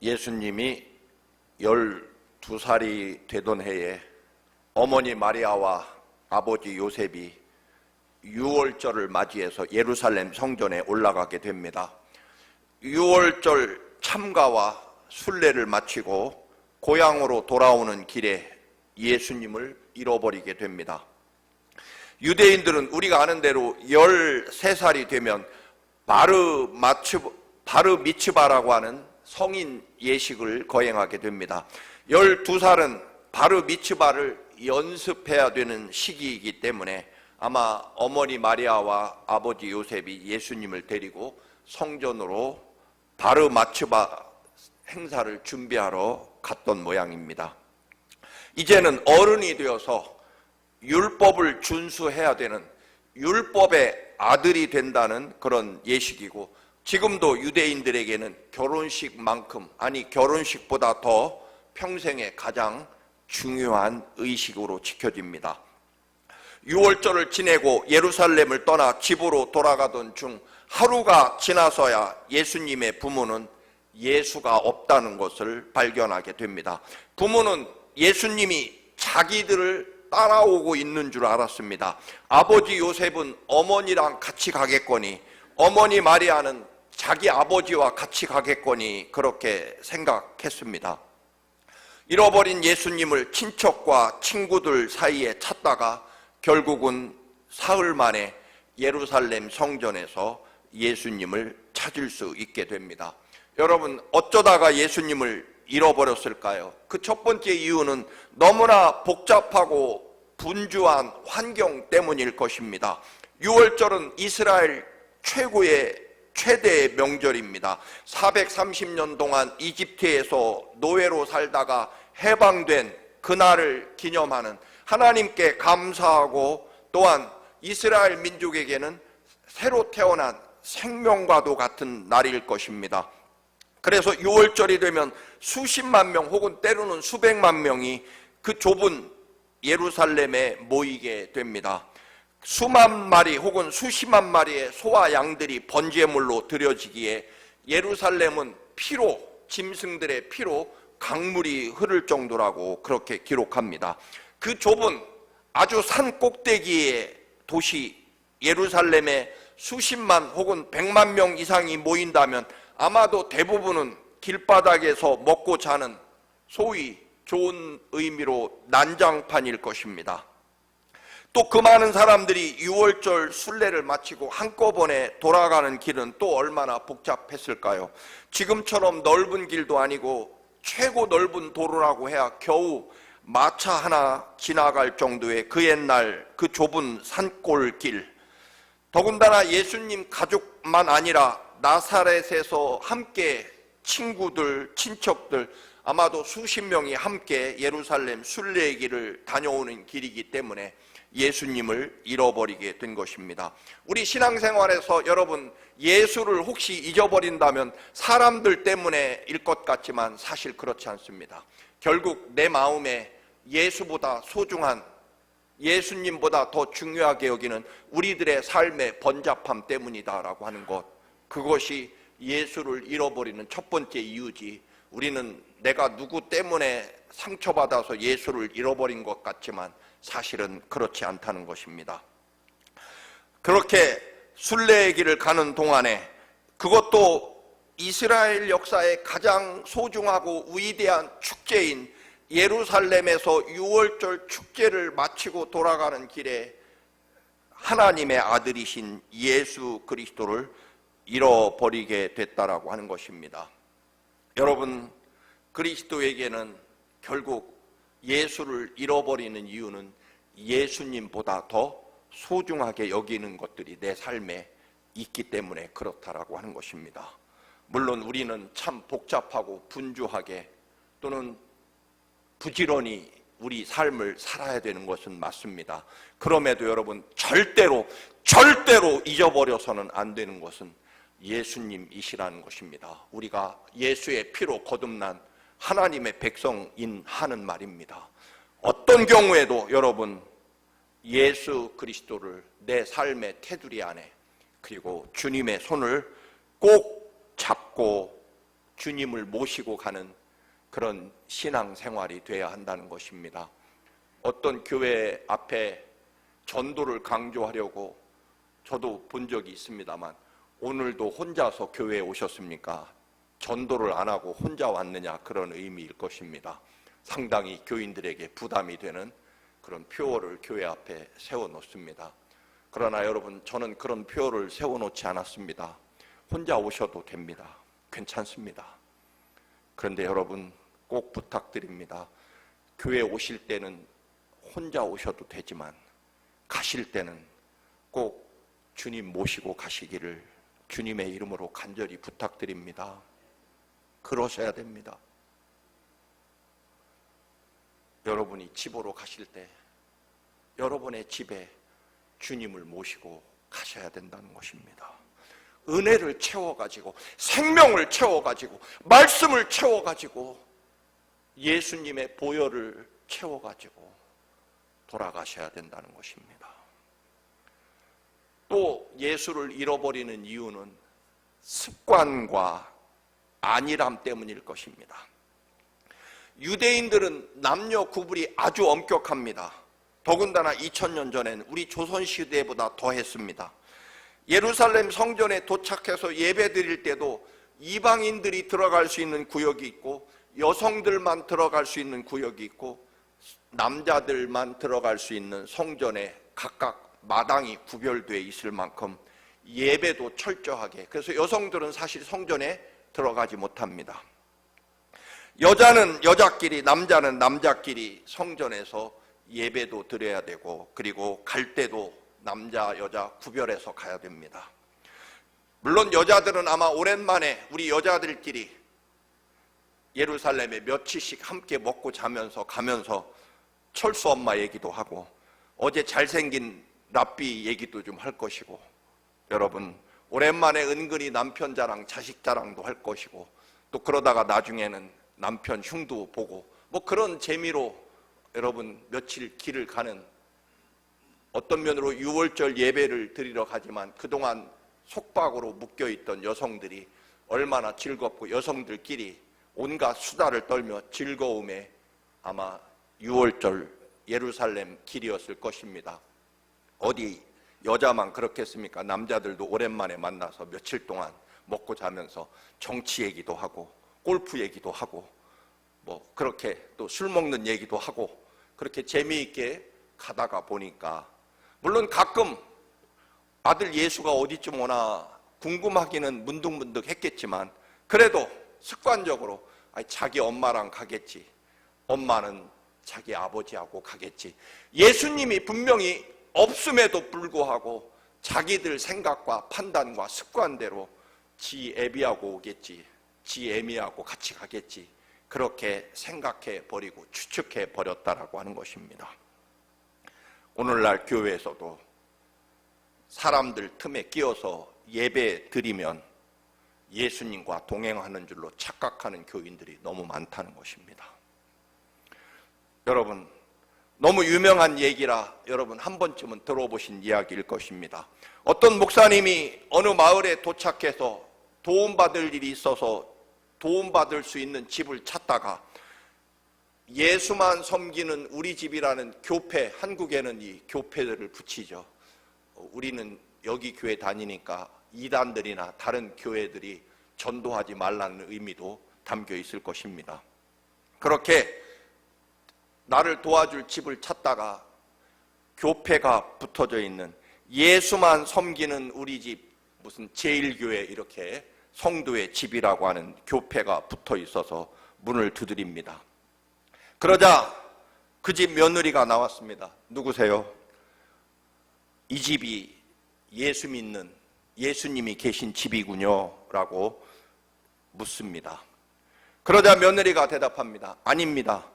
예수님이 12살이 되던 해에 어머니 마리아와 아버지 요셉이 유월절을 맞이해서 예루살렘 성전에 올라가게 됩니다. 유월절 참가와 순례를 마치고 고향으로 돌아오는 길에 예수님을 잃어버리게 됩니다. 유대인들은 우리가 아는 대로 13살이 되면 바르 미츠바라고 하는 성인 예식을 거행하게 됩니다. 12살은 바르 미츠바를 연습해야 되는 시기이기 때문에 아마 어머니 마리아와 아버지 요셉이 예수님을 데리고 성전으로 바르 미츠바 행사를 준비하러 갔던 모양입니다. 이제는 어른이 되어서 율법을 준수해야 되는 율법의 아들이 된다는 그런 예식이고, 지금도 유대인들에게는 결혼식만큼, 아니 결혼식보다 더 평생에 가장 중요한 의식으로 지켜집니다. 유월절을 지내고 예루살렘을 떠나 집으로 돌아가던 중 하루가 지나서야 예수님의 부모는 예수가 없다는 것을 발견하게 됩니다. 부모는 예수님이 자기들을 따라오고 있는 줄 알았습니다. 아버지 요셉은 어머니랑 같이 가겠거니, 어머니 마리아는 자기 아버지와 같이 가겠거니 그렇게 생각했습니다. 잃어버린 예수님을 친척과 친구들 사이에 찾다가 결국은 사흘 만에 예루살렘 성전에서 예수님을 찾을 수 있게 됩니다. 여러분, 어쩌다가 예수님을 잃어버렸을까요? 그 첫 번째 이유는 너무나 복잡하고 분주한 환경 때문일 것입니다. 유월절은 이스라엘 최대의 명절입니다. 430년 동안 이집트에서 노예로 살다가 해방된 그날을 기념하는, 하나님께 감사하고 또한 이스라엘 민족에게는 새로 태어난 생명과도 같은 날일 것입니다. 그래서 6월절이 되면 수십만 명 혹은 때로는 수백만 명이 그 좁은 예루살렘에 모이게 됩니다. 수만 마리 혹은 수십만 마리의 소와 양들이 번제물로 드려지기에 예루살렘은 피로, 짐승들의 피로 강물이 흐를 정도라고 그렇게 기록합니다. 그 좁은 아주 산 꼭대기의 도시 예루살렘에 수십만 혹은 100만 명 이상이 모인다면 아마도 대부분은 길바닥에서 먹고 자는, 소위 좋은 의미로 난장판일 것입니다. 또 그 많은 사람들이 유월절 순례를 마치고 한꺼번에 돌아가는 길은 또 얼마나 복잡했을까요? 지금처럼 넓은 길도 아니고 최고 넓은 도로라고 해야 겨우 마차 하나 지나갈 정도의 그 옛날 그 좁은 산골길, 더군다나 예수님 가족만 아니라 나사렛에서 함께 친구들, 친척들 아마도 수십 명이 함께 예루살렘 순례의 길을 다녀오는 길이기 때문에 예수님을 잃어버리게 된 것입니다. 우리 신앙생활에서 여러분, 예수를 혹시 잊어버린다면 사람들 때문에일 것 같지만 사실 그렇지 않습니다. 결국 내 마음에 예수보다 소중한, 예수님보다 더 중요하게 여기는 우리들의 삶의 번잡함 때문이다라고 하는 것, 그것이 예수를 잃어버리는 첫 번째 이유지, 우리는 내가 누구 때문에 상처받아서 예수를 잃어버린 것 같지만 사실은 그렇지 않다는 것입니다. 그렇게 순례의 길을 가는 동안에, 그것도 이스라엘 역사의 가장 소중하고 위대한 축제인 예루살렘에서 유월절 축제를 마치고 돌아가는 길에 하나님의 아들이신 예수 그리스도를 잃어버리게 됐다라고 하는 것입니다. 여러분, 그리스도에게는 결국 예수를 잃어버리는 이유는 예수님보다 더 소중하게 여기는 것들이 내 삶에 있기 때문에 그렇다라고 하는 것입니다. 물론 우리는 참 복잡하고 분주하게 또는 부지런히 우리 삶을 살아야 되는 것은 맞습니다. 그럼에도 여러분, 절대로 잊어버려서는 안 되는 것은 예수님이시라는 것입니다. 우리가 예수의 피로 거듭난 하나님의 백성인 하는 말입니다. 어떤 경우에도 여러분, 예수 그리스도를 내 삶의 테두리 안에, 그리고 주님의 손을 꼭 잡고 주님을 모시고 가는 그런 신앙생활이 돼야 한다는 것입니다. 어떤 교회 앞에 전도를 강조하려고 저도 본 적이 있습니다만, 오늘도 혼자서 교회에 오셨습니까? 전도를 안 하고 혼자 왔느냐, 그런 의미일 것입니다. 상당히 교인들에게 부담이 되는 그런 표어를 교회 앞에 세워놓습니다. 그러나 여러분, 저는 그런 표어를 세워놓지 않았습니다. 혼자 오셔도 됩니다. 괜찮습니다. 그런데 여러분, 꼭 부탁드립니다. 교회 오실 때는 혼자 오셔도 되지만 가실 때는 꼭 주님 모시고 가시기를 주님의 이름으로 간절히 부탁드립니다. 그러셔야 됩니다. 여러분이 집으로 가실 때 여러분의 집에 주님을 모시고 가셔야 된다는 것입니다. 은혜를 채워가지고, 생명을 채워가지고, 말씀을 채워가지고, 예수님의 보혈을 채워가지고 돌아가셔야 된다는 것입니다. 또 예수를 잃어버리는 이유는 습관과 안일함 때문일 것입니다. 유대인들은 남녀 구분이 아주 엄격합니다. 더군다나 2000년 전에는 우리 조선시대보다 더했습니다. 예루살렘 성전에 도착해서 예배 드릴 때도 이방인들이 들어갈 수 있는 구역이 있고, 여성들만 들어갈 수 있는 구역이 있고, 남자들만 들어갈 수 있는 성전에 각각 마당이 구별되어 있을 만큼 예배도 철저하게, 그래서 여성들은 사실 성전에 들어가지 못합니다. 여자는 여자끼리, 남자는 남자끼리 성전에서 예배도 드려야 되고, 그리고 갈 때도 남자 여자 구별해서 가야 됩니다. 물론 여자들은 아마 오랜만에 우리 여자들끼리 예루살렘에 며칠씩 함께 먹고 자면서 가면서 철수 엄마 얘기도 하고, 어제 잘생긴 랍비 얘기도 좀 할 것이고, 여러분 오랜만에 은근히 남편 자랑, 자식 자랑도 할 것이고, 또 그러다가 나중에는 남편 흉도 보고, 뭐 그런 재미로 여러분 며칠 길을 가는, 어떤 면으로 6월절 예배를 드리러 가지만 그동안 속박으로 묶여있던 여성들이 얼마나 즐겁고, 여성들끼리 온갖 수다를 떨며 즐거움에 아마 6월절 예루살렘 길이었을 것입니다. 어디 여자만 그렇겠습니까? 남자들도 오랜만에 만나서 며칠 동안 먹고 자면서 정치 얘기도 하고, 골프 얘기도 하고, 뭐 그렇게 또 술 먹는 얘기도 하고, 그렇게 재미있게 가다가 보니까, 물론 가끔 아들 예수가 어디쯤 오나 궁금하기는 문득문득 했겠지만, 그래도 습관적으로 자기 엄마랑 가겠지, 엄마는 자기 아버지하고 가겠지, 예수님이 분명히 없음에도 불구하고 자기들 생각과 판단과 습관대로 지 애비하고 오겠지, 지 애미하고 같이 가겠지, 그렇게 생각해 버리고 추측해 버렸다라고 하는 것입니다. 오늘날 교회에서도 사람들 틈에 끼어서 예배 드리면 예수님과 동행하는 줄로 착각하는 교인들이 너무 많다는 것입니다. 여러분, 너무 유명한 얘기라 여러분 한 번쯤은 들어보신 이야기일 것입니다. 어떤 목사님이 어느 마을에 도착해서 도움받을 일이 있어서 도움받을 수 있는 집을 찾다가 예수만 섬기는 우리 집이라는 교패, 한국에는 이 교패들을 붙이죠. 우리는 여기 교회 다니니까 이단들이나 다른 교회들이 전도하지 말라는 의미도 담겨 있을 것입니다. 그렇게 나를 도와줄 집을 찾다가 교패가 붙어져 있는 예수만 섬기는 우리 집, 무슨 제1교회 이렇게 성도의 집이라고 하는 교패가 붙어 있어서 문을 두드립니다. 그러자 그 집 며느리가 나왔습니다. 누구세요? 이 집이 예수 믿는, 예수님이 계신 집이군요 라고 묻습니다. 그러자 며느리가 대답합니다. 아닙니다.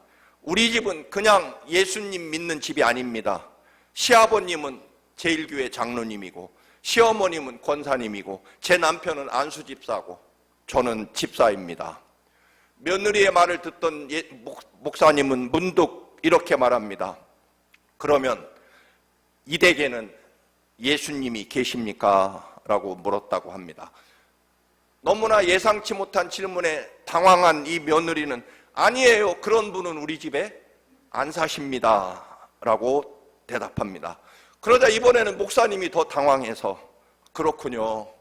우리 집은 그냥 예수님 믿는 집이 아닙니다. 시아버님은 제1교회 장로님이고, 시어머님은 권사님이고, 제 남편은 안수집사고, 저는 집사입니다. 며느리의 말을 듣던 목사님은 문득 이렇게 말합니다. 그러면 이 댁에는 예수님이 계십니까? 라고 물었다고 합니다. 너무나 예상치 못한 질문에 당황한 이 며느리는 아니에요. 그런 분은 우리 집에 안 사십니다. 라고 대답합니다. 그러자 이번에는 목사님이 더 당황해서 그렇군요.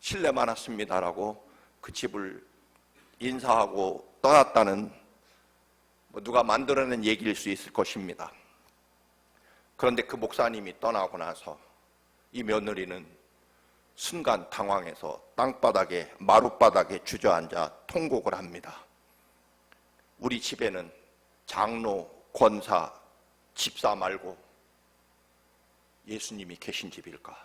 실례 많았습니다. 라고 그 집을 인사하고 떠났다는 누가 만들어낸 얘기일 수 있을 것입니다. 그런데 그 목사님이 떠나고 나서 이 며느리는 순간 당황해서 땅바닥에 마룻바닥에 주저앉아 통곡을 합니다. 우리 집에는 장로, 권사, 집사 말고 예수님이 계신 집일까?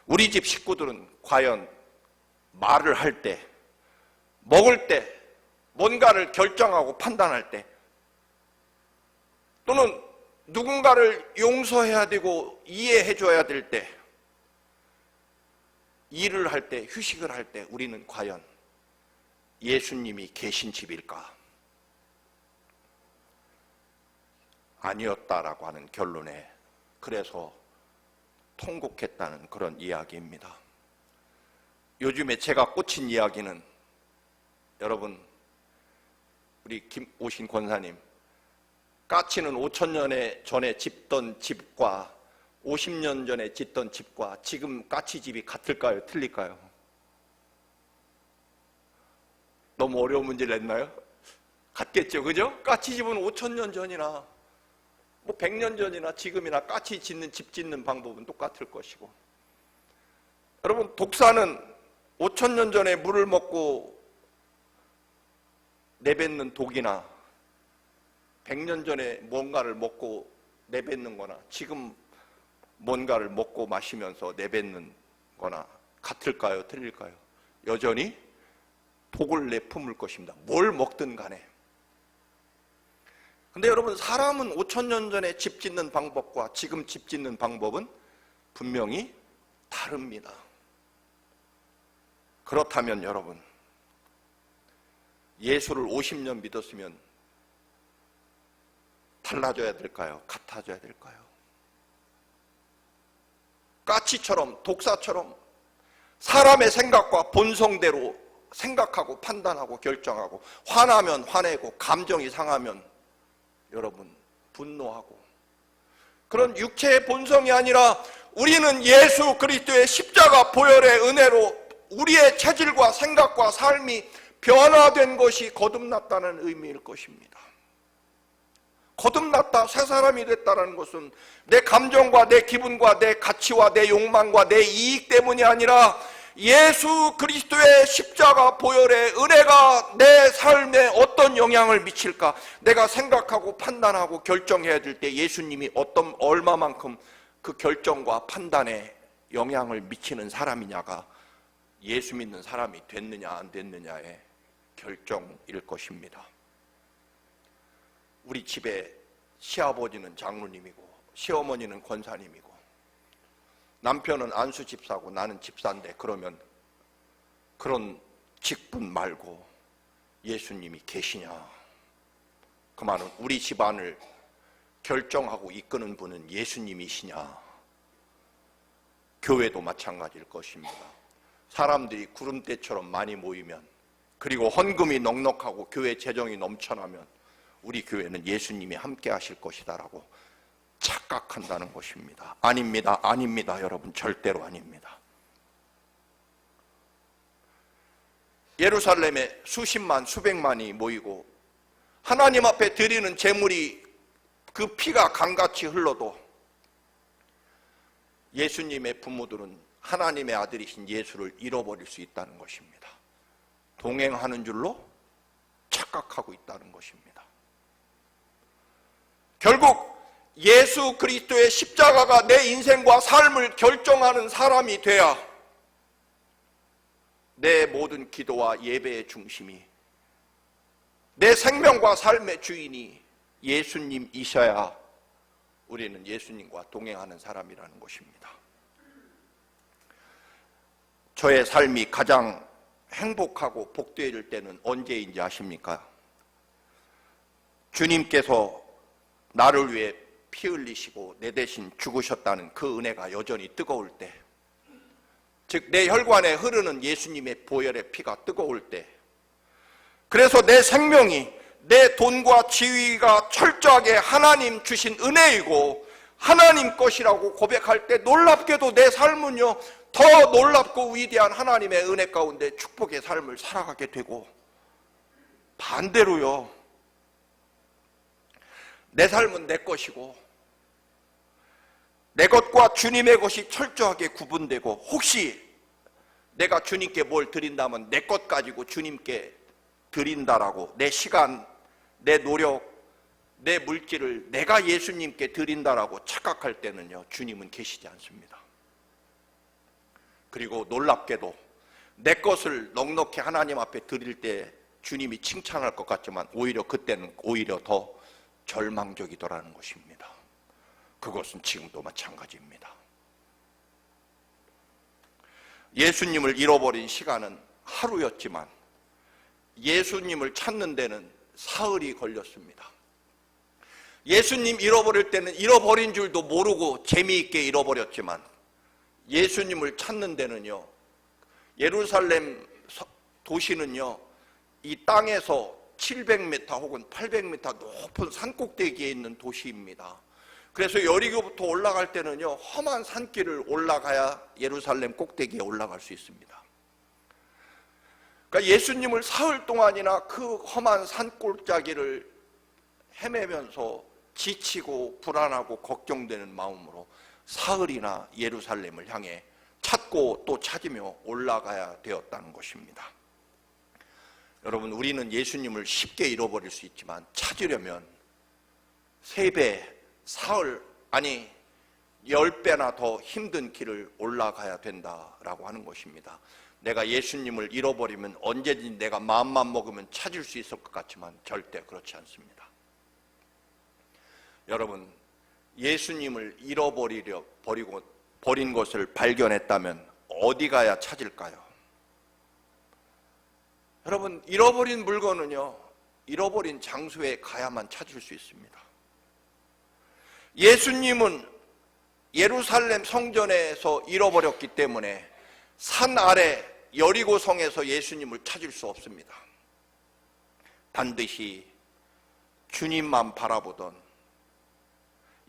우리 집 식구들은 과연 말을 할 때, 먹을 때, 뭔가를 결정하고 판단할 때, 또는 누군가를 용서해야 되고 이해해 줘야 될 때, 일을 할 때, 휴식을 할 때 우리는 과연 예수님이 계신 집일까? 아니었다라고 하는 결론에 그래서 통곡했다는 그런 이야기입니다. 요즘에 제가 꽂힌 이야기는 여러분 우리 김오신 권사님 까치는 5,000년 전에 짓던 집과 50년 전에 짓던 집과 지금 까치집이 같을까요? 틀릴까요? 너무 어려운 문제를 냈나요? 같겠죠, 그죠? 까치집은 5,000년 전이나 100년 전이나 지금이나 까치 짓는 집 짓는 방법은 똑같을 것이고, 여러분 독사는 5,000년 전에 물을 먹고 내뱉는 독이나 100년 전에 뭔가를 먹고 내뱉는 거나 지금 뭔가를 먹고 마시면서 내뱉는 거나 같을까요? 틀릴까요? 여전히 독을 내뿜을 것입니다. 뭘 먹든 간에. 근데 여러분 사람은 5,000년 전에 집 짓는 방법과 지금 집 짓는 방법은 분명히 다릅니다. 그렇다면 여러분 예수를 50년 믿었으면 달라져야 될까요? 같아져야 될까요? 까치처럼 독사처럼 사람의 생각과 본성대로 생각하고 판단하고 결정하고, 화나면 화내고 감정이 상하면 여러분 분노하고, 그런 육체의 본성이 아니라 우리는 예수 그리스도의 십자가 보혈의 은혜로 우리의 체질과 생각과 삶이 변화된 것이 거듭났다는 의미일 것입니다. 거듭났다, 새 사람이 됐다는 것은 내 감정과 내 기분과 내 가치와 내 욕망과 내 이익 때문이 아니라 예수 그리스도의 십자가 보혈의 은혜가 내 삶에 어떤 영향을 미칠까, 내가 생각하고 판단하고 결정해야 될 때 예수님이 얼마만큼 그 결정과 판단에 영향을 미치는 사람이냐가 예수 믿는 사람이 됐느냐 안 됐느냐의 결정일 것입니다. 우리 집에 시아버지는 장로님이고 시어머니는 권사님이고 남편은 안수 집사고 나는 집사인데, 그러면 그런 직분 말고 예수님이 계시냐? 그 말은 우리 집안을 결정하고 이끄는 분은 예수님이시냐? 교회도 마찬가지일 것입니다. 사람들이 구름대처럼 많이 모이면, 그리고 헌금이 넉넉하고 교회 재정이 넘쳐나면 우리 교회는 예수님이 함께 하실 것이다라고 착각한다는 것입니다. 아닙니다. 아닙니다. 여러분 절대로 아닙니다. 예루살렘에 수십만 수백만이 모이고 하나님 앞에 드리는 제물이 그 피가 강같이 흘러도 예수님의 부모들은 하나님의 아들이신 예수를 잃어버릴 수 있다는 것입니다. 동행하는 줄로 착각하고 있다는 것입니다. 결국 예수 그리스도의 십자가가 내 인생과 삶을 결정하는 사람이 돼야 내 모든 기도와 예배의 중심이, 내 생명과 삶의 주인이 예수님이셔야 우리는 예수님과 동행하는 사람이라는 것입니다. 저의 삶이 가장 행복하고 복되어질 때는 언제인지 아십니까? 주님께서 나를 위해 피 흘리시고 내 대신 죽으셨다는 그 은혜가 여전히 뜨거울 때, 즉 내 혈관에 흐르는 예수님의 보혈의 피가 뜨거울 때, 그래서 내 생명이, 내 돈과 지위가 철저하게 하나님 주신 은혜이고 하나님 것이라고 고백할 때, 놀랍게도 내 삶은요 더 놀랍고 위대한 하나님의 은혜 가운데 축복의 삶을 살아가게 되고, 반대로요 내 삶은 내 것이고 내 것과 주님의 것이 철저하게 구분되고, 혹시 내가 주님께 뭘 드린다면 내 것 가지고 주님께 드린다라고, 내 시간, 내 노력, 내 물질을 내가 예수님께 드린다라고 착각할 때는요 주님은 계시지 않습니다. 그리고 놀랍게도 내 것을 넉넉히 하나님 앞에 드릴 때 주님이 칭찬할 것 같지만 오히려 그때는 오히려 더 절망적이더라는 것입니다. 그것은 지금도 마찬가지입니다. 예수님을 잃어버린 시간은 하루였지만 예수님을 찾는 데는 사흘이 걸렸습니다. 예수님 잃어버릴 때는 잃어버린 줄도 모르고 재미있게 잃어버렸지만, 예수님을 찾는 데는요, 예루살렘 도시는요 이 땅에서 700m 혹은 800m 높은 산꼭대기에 있는 도시입니다. 그래서 여리고부터 올라갈 때는요 험한 산길을 올라가야 예루살렘 꼭대기에 올라갈 수 있습니다. 그러니까 예수님을 사흘 동안이나 그 험한 산골짜기를 헤매면서 지치고 불안하고 걱정되는 마음으로 사흘이나 예루살렘을 향해 찾고 또 찾으며 올라가야 되었다는 것입니다. 여러분, 우리는 예수님을 쉽게 잃어버릴 수 있지만 찾으려면 3배, 사흘, 아니 10배나 더 힘든 길을 올라가야 된다라고 하는 것입니다. 내가 예수님을 잃어버리면 언제든지 내가 마음만 먹으면 찾을 수 있을 것 같지만 절대 그렇지 않습니다. 여러분, 예수님을 버린 것을 발견했다면 어디 가야 찾을까요? 여러분, 잃어버린 물건은요 잃어버린 장소에 가야만 찾을 수 있습니다. 예수님은 예루살렘 성전에서 잃어버렸기 때문에 산 아래 여리고성에서 예수님을 찾을 수 없습니다. 반드시 주님만 바라보던,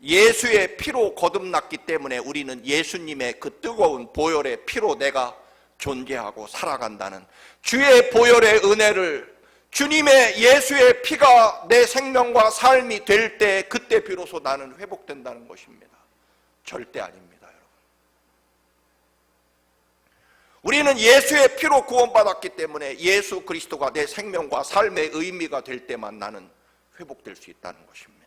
예수의 피로 거듭났기 때문에 우리는 예수님의 그 뜨거운 보혈의 피로 내가 존재하고 살아간다는 주의 보혈의 은혜를, 주님의 예수의 피가 내 생명과 삶이 될 때, 그때 비로소 나는 회복된다는 것입니다. 절대 아닙니다, 여러분. 우리는 예수의 피로 구원받았기 때문에 예수 그리스도가 내 생명과 삶의 의미가 될 때만 나는 회복될 수 있다는 것입니다.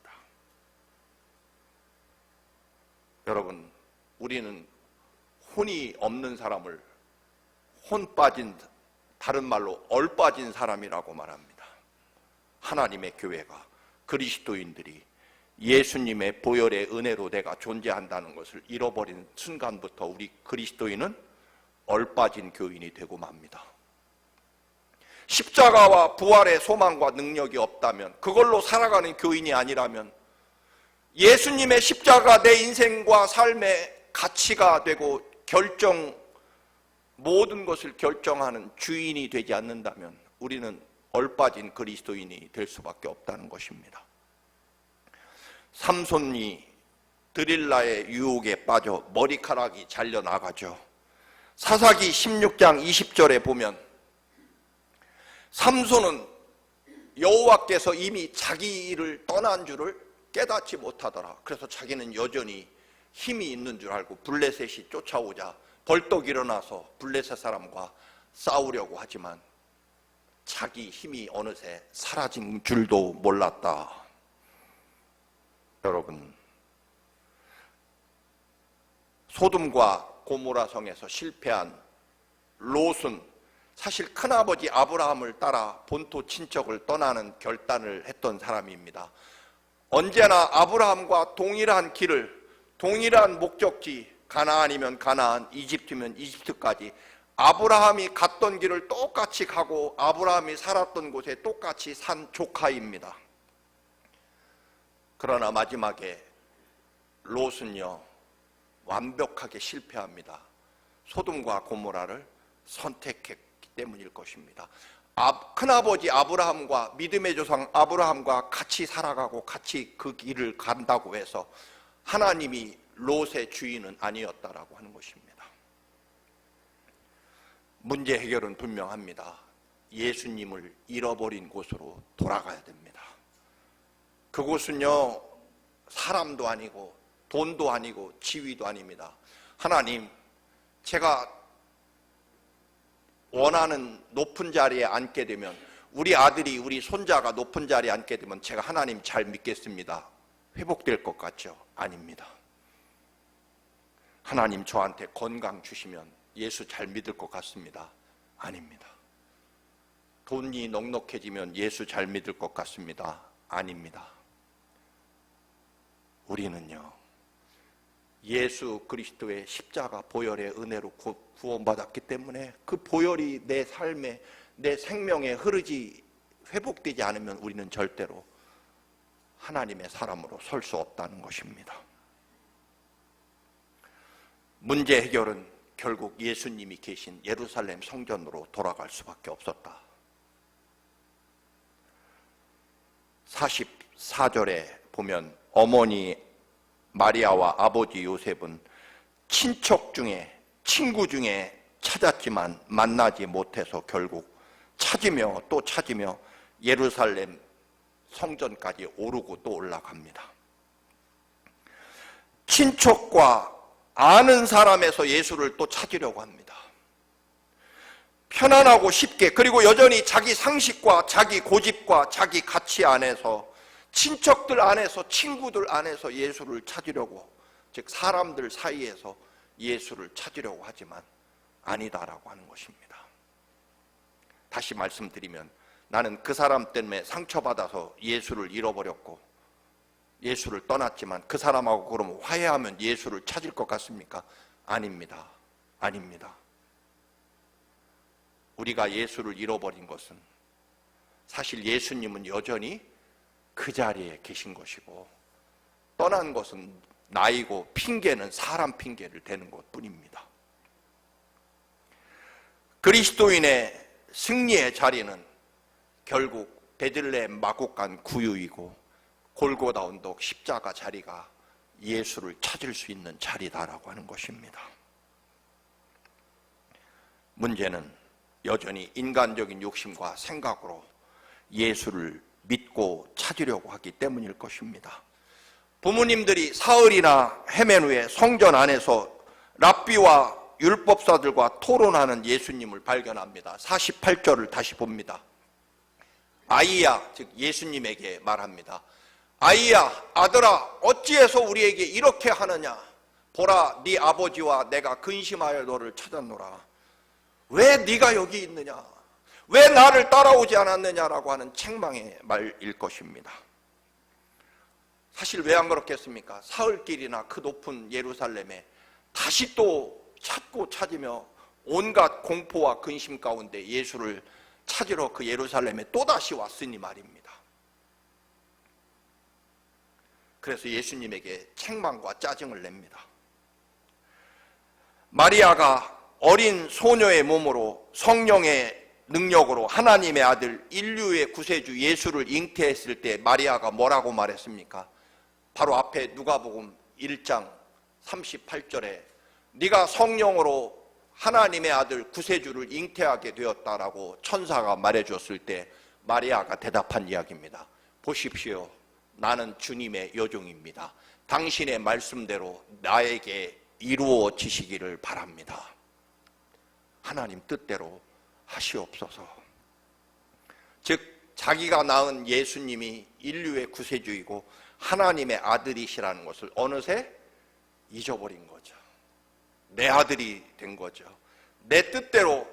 여러분, 우리는 혼이 없는 사람을 혼 빠진, 다른 말로 얼 빠진 사람이라고 말합니다. 하나님의 교회가, 그리스도인들이 예수님의 보혈의 은혜로 내가 존재한다는 것을 잃어버린 순간부터 우리 그리스도인은 얼 빠진 교인이 되고 맙니다. 십자가와 부활의 소망과 능력이 없다면, 그걸로 살아가는 교인이 아니라면 예수님의 십자가 내 인생과 삶의 가치가 되고 모든 것을 결정하는 주인이 되지 않는다면 우리는 얼빠진 그리스도인이 될 수밖에 없다는 것입니다. 삼손이 드릴라의 유혹에 빠져 머리카락이 잘려나가죠. 사사기 16장 20절에 보면 삼손은 여호와께서 이미 자기를 떠난 줄을 깨닫지 못하더라. 그래서 자기는 여전히 힘이 있는 줄 알고 블레셋이 쫓아오자 벌떡 일어나서 블레셋 사람과 싸우려고 하지만 자기 힘이 어느새 사라진 줄도 몰랐다. 여러분, 소돔과 고모라 성에서 실패한 롯은 사실 큰아버지 아브라함을 따라 본토 친척을 떠나는 결단을 했던 사람입니다. 언제나 아브라함과 동일한 길을, 동일한 목적지, 가나안이면 가나안, 이집트면 이집트까지 아브라함이 갔던 길을 똑같이 가고 아브라함이 살았던 곳에 똑같이 산 조카입니다. 그러나 마지막에 롯은요 완벽하게 실패합니다. 소돔과 고모라를 선택했기 때문일 것입니다. 큰아버지 아브라함과 믿음의 조상 아브라함과 같이 살아가고 같이 그 길을 간다고 해서 하나님이 롯의 주인은 아니었다라고 하는 것입니다. 문제 해결은 분명합니다. 예수님을 잃어버린 곳으로 돌아가야 됩니다. 그곳은요, 사람도 아니고 돈도 아니고 지위도 아닙니다. 하나님, 제가 원하는 높은 자리에 앉게 되면, 우리 아들이 우리 손자가 높은 자리에 앉게 되면 제가 하나님 잘 믿겠습니다. 회복될 것 같죠? 아닙니다. 하나님 저한테 건강 주시면 예수 잘 믿을 것 같습니다. 아닙니다. 돈이 넉넉해지면 예수 잘 믿을 것 같습니다. 아닙니다. 우리는요, 예수 그리스도의 십자가 보혈의 은혜로 구원받았기 때문에 그 보혈이 내 삶에, 내 생명에 흐르지 회복되지 않으면 우리는 절대로 하나님의 사람으로 설 수 없다는 것입니다. 문제 해결은 결국 예수님이 계신 예루살렘 성전으로 돌아갈 수밖에 없었다. 44절에 보면 어머니 마리아와 아버지 요셉은 친척 중에, 친구 중에 찾았지만 만나지 못해서 결국 찾으며 또 찾으며 예루살렘 성전까지 오르고 또 올라갑니다. 친척과 아는 사람에서 예수를 또 찾으려고 합니다. 편안하고 쉽게, 그리고 여전히 자기 상식과 자기 고집과 자기 가치 안에서, 친척들 안에서, 친구들 안에서 예수를 찾으려고, 즉 사람들 사이에서 예수를 찾으려고 하지만 아니다라고 하는 것입니다. 다시 말씀드리면, 나는 그 사람 때문에 상처받아서 예수를 잃어버렸고 예수를 떠났지만 그 사람하고 그러면 화해하면 예수를 찾을 것 같습니까? 아닙니다. 아닙니다. 우리가 예수를 잃어버린 것은 사실 예수님은 여전히 그 자리에 계신 것이고, 떠난 것은 나이고 핑계는 사람 핑계를 대는 것뿐입니다. 그리스도인의 승리의 자리는 결국 베들레헴 마곡간 구유이고 골고다 언덕 십자가 자리가 예수를 찾을 수 있는 자리다라고 하는 것입니다. 문제는 여전히 인간적인 욕심과 생각으로 예수를 믿고 찾으려고 하기 때문일 것입니다. 부모님들이 사흘이나 헤맨 후에 성전 안에서 랍비와 율법사들과 토론하는 예수님을 발견합니다. 48절을 다시 봅니다. 아이야, 즉 예수님에게 말합니다. 아이야, 아들아, 어찌해서 우리에게 이렇게 하느냐? 보라, 네 아버지와 내가 근심하여 너를 찾았노라. 왜 네가 여기 있느냐? 왜 나를 따라오지 않았느냐라고 하는 책망의 말일 것입니다. 사실 왜 안 그렇겠습니까? 사흘길이나 그 높은 예루살렘에 다시 또 찾고 찾으며 온갖 공포와 근심 가운데 예수를 찾으러 그 예루살렘에 또다시 왔으니 말입니다. 그래서 예수님에게 책망과 짜증을 냅니다. 마리아가 어린 소녀의 몸으로 성령의 능력으로 하나님의 아들 인류의 구세주 예수를 잉태했을 때 마리아가 뭐라고 말했습니까? 바로 앞에 누가복음 1장 38절에 네가 성령으로 하나님의 아들 구세주를 잉태하게 되었다라고 천사가 말해줬을 때 마리아가 대답한 이야기입니다. 보십시오, 나는 주님의 여종입니다. 당신의 말씀대로 나에게 이루어지시기를 바랍니다. 하나님 뜻대로 하시옵소서. 즉 자기가 낳은 예수님이 인류의 구세주이고 하나님의 아들이시라는 것을 어느새 잊어버린 거죠. 내 아들이 된 거죠. 내 뜻대로,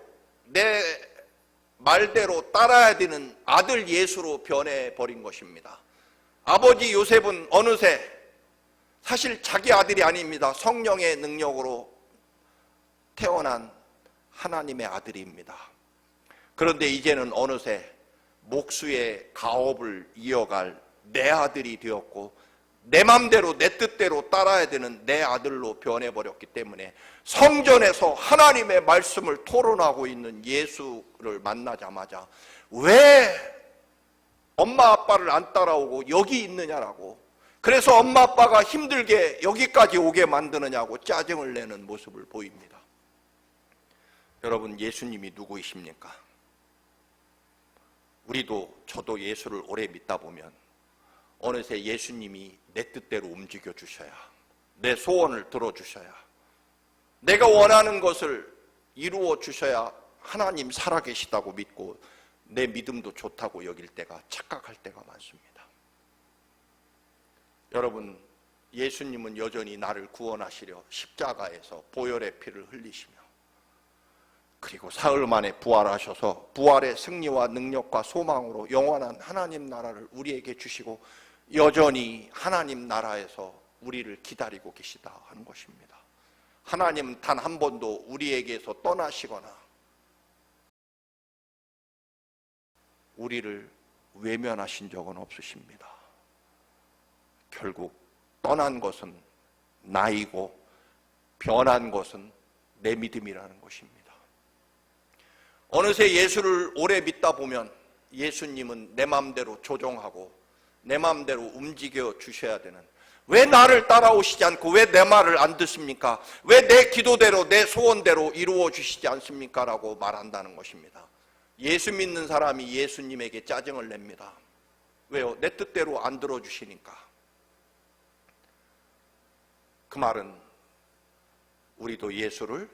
내 말대로 따라야 되는 아들 예수로 변해버린 것입니다. 아버지 요셉은 어느새 사실 자기 아들이 아닙니다. 성령의 능력으로 태어난 하나님의 아들입니다. 그런데 이제는 어느새 목수의 가업을 이어갈 내 아들이 되었고 내 맘대로 내 뜻대로 따라야 되는 내 아들로 변해버렸기 때문에 성전에서 하나님의 말씀을 토론하고 있는 예수를 만나자마자 왜 엄마 아빠를 안 따라오고 여기 있느냐라고, 그래서 엄마 아빠가 힘들게 여기까지 오게 만드느냐고 짜증을 내는 모습을 보입니다. 여러분, 예수님이 누구이십니까? 우리도 저도 예수를 오래 믿다 보면 어느새 예수님이 내 뜻대로 움직여 주셔야, 내 소원을 들어주셔야, 내가 원하는 것을 이루어 주셔야 하나님 살아계시다고 믿고 내 믿음도 좋다고 여길 때가, 착각할 때가 많습니다. 여러분, 예수님은 여전히 나를 구원하시려 십자가에서 보혈의 피를 흘리시며, 그리고 사흘 만에 부활하셔서 부활의 승리와 능력과 소망으로 영원한 하나님 나라를 우리에게 주시고 여전히 하나님 나라에서 우리를 기다리고 계시다 하는 것입니다. 하나님은 단 한 번도 우리에게서 떠나시거나 우리를 외면하신 적은 없으십니다. 결국 떠난 것은 나이고 변한 것은 내 믿음이라는 것입니다. 어느새 예수를 오래 믿다 보면 예수님은 내 마음대로 조종하고 내 마음대로 움직여 주셔야 되는, 왜 나를 따라오시지 않고 왜 내 말을 안 듣습니까? 왜 내 기도대로 내 소원대로 이루어 주시지 않습니까? 라고 말한다는 것입니다. 예수 믿는 사람이 예수님에게 짜증을 냅니다. 왜요? 내 뜻대로 안 들어주시니까. 그 말은 우리도 예수를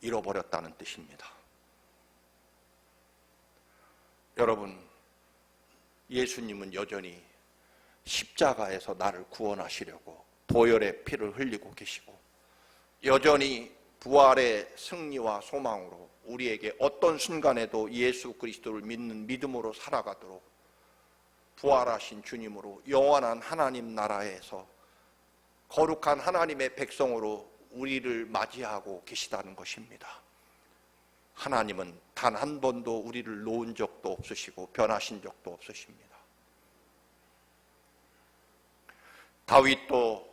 잃어버렸다는 뜻입니다. 여러분, 예수님은 여전히 십자가에서 나를 구원하시려고 보혈의 피를 흘리고 계시고, 여전히 부활의 승리와 소망으로 우리에게 어떤 순간에도 예수 그리스도를 믿는 믿음으로 살아가도록 부활하신 주님으로 영원한 하나님 나라에서 거룩한 하나님의 백성으로 우리를 맞이하고 계시다는 것입니다. 하나님은 단 한 번도 우리를 놓은 적도 없으시고 변하신 적도 없으십니다. 다윗도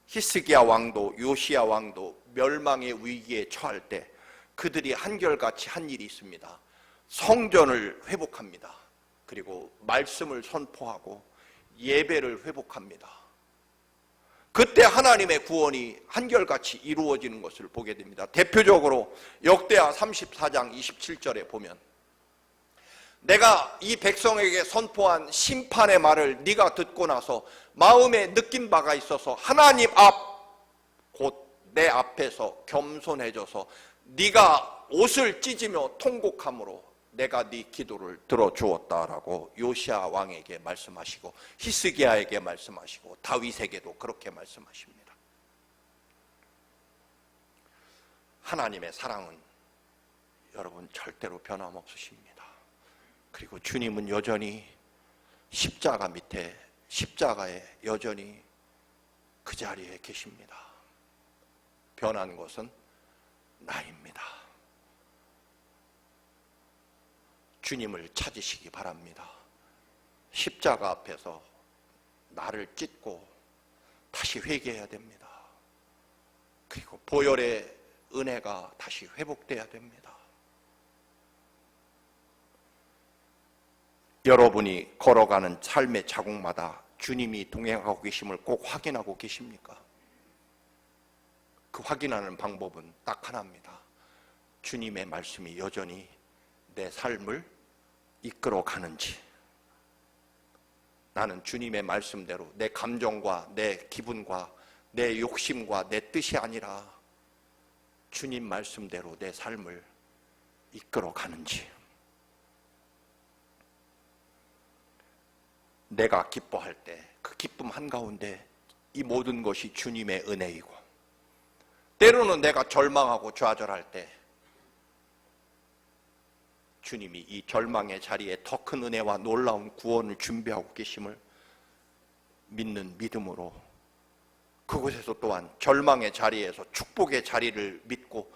히스기야 왕도 요시야 왕도 멸망의 위기에 처할 때 그들이 한결같이 한 일이 있습니다. 성전을 회복합니다. 그리고 말씀을 선포하고 예배를 회복합니다. 그때 하나님의 구원이 한결같이 이루어지는 것을 보게 됩니다. 대표적으로 역대하 34장 27절에 보면, 내가 이 백성에게 선포한 심판의 말을 네가 듣고 나서 마음에 느낀 바가 있어서 하나님 앞 곧 내 앞에서 겸손해져서 네가 옷을 찢으며 통곡함으로 내가 네 기도를 들어주었다라고 요시야 왕에게 말씀하시고 히스기야에게 말씀하시고 다윗에게도 그렇게 말씀하십니다. 하나님의 사랑은 여러분 절대로 변함없으십니다. 그리고 주님은 여전히 십자가 밑에, 십자가에 여전히 그 자리에 계십니다. 변한 것은 나입니다. 주님을 찾으시기 바랍니다. 십자가 앞에서 나를 찢고 다시 회개해야 됩니다. 그리고 보혈의 은혜가 다시 회복돼야 됩니다. 여러분이 걸어가는 삶의 자국마다 주님이 동행하고 계심을 꼭 확인하고 계십니까? 그 확인하는 방법은 딱 하나입니다. 주님의 말씀이 여전히 내 삶을 이끌어 가는지, 나는 주님의 말씀대로 내 감정과 내 기분과 내 욕심과 내 뜻이 아니라 주님 말씀대로 내 삶을 이끌어 가는지, 내가 기뻐할 때 그 기쁨 한가운데 이 모든 것이 주님의 은혜이고, 때로는 내가 절망하고 좌절할 때 주님이 이 절망의 자리에 더 큰 은혜와 놀라운 구원을 준비하고 계심을 믿는 믿음으로 그곳에서 또한 절망의 자리에서 축복의 자리를 믿고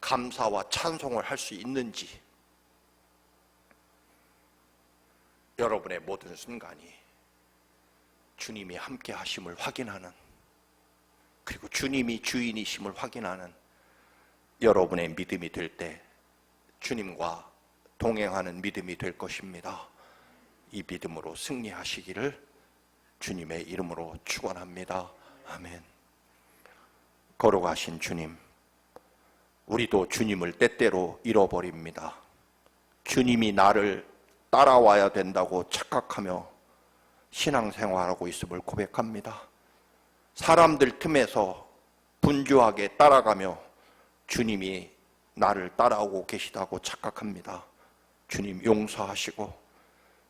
감사와 찬송을 할 수 있는지, 여러분의 모든 순간이 주님이 함께 하심을 확인하는, 그리고 주님이 주인이심을 확인하는 여러분의 믿음이 될 때 주님과 동행하는 믿음이 될 것입니다. 이 믿음으로 승리하시기를 주님의 이름으로 축원합니다. 아멘. 걸어가신 주님, 우리도 주님을 때때로 잃어버립니다. 주님이 나를 따라와야 된다고 착각하며 신앙생활하고 있음을 고백합니다. 사람들 틈에서 분주하게 따라가며 주님이 나를 따라오고 계시다고 착각합니다. 주님 용서하시고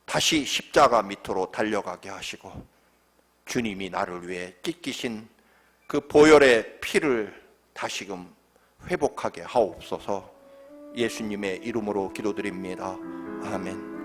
다시 십자가 밑으로 달려가게 하시고 주님이 나를 위해 찢기신 그 보혈의 피를 다시금 회복하게 하옵소서. 예수님의 이름으로 기도드립니다. 아멘.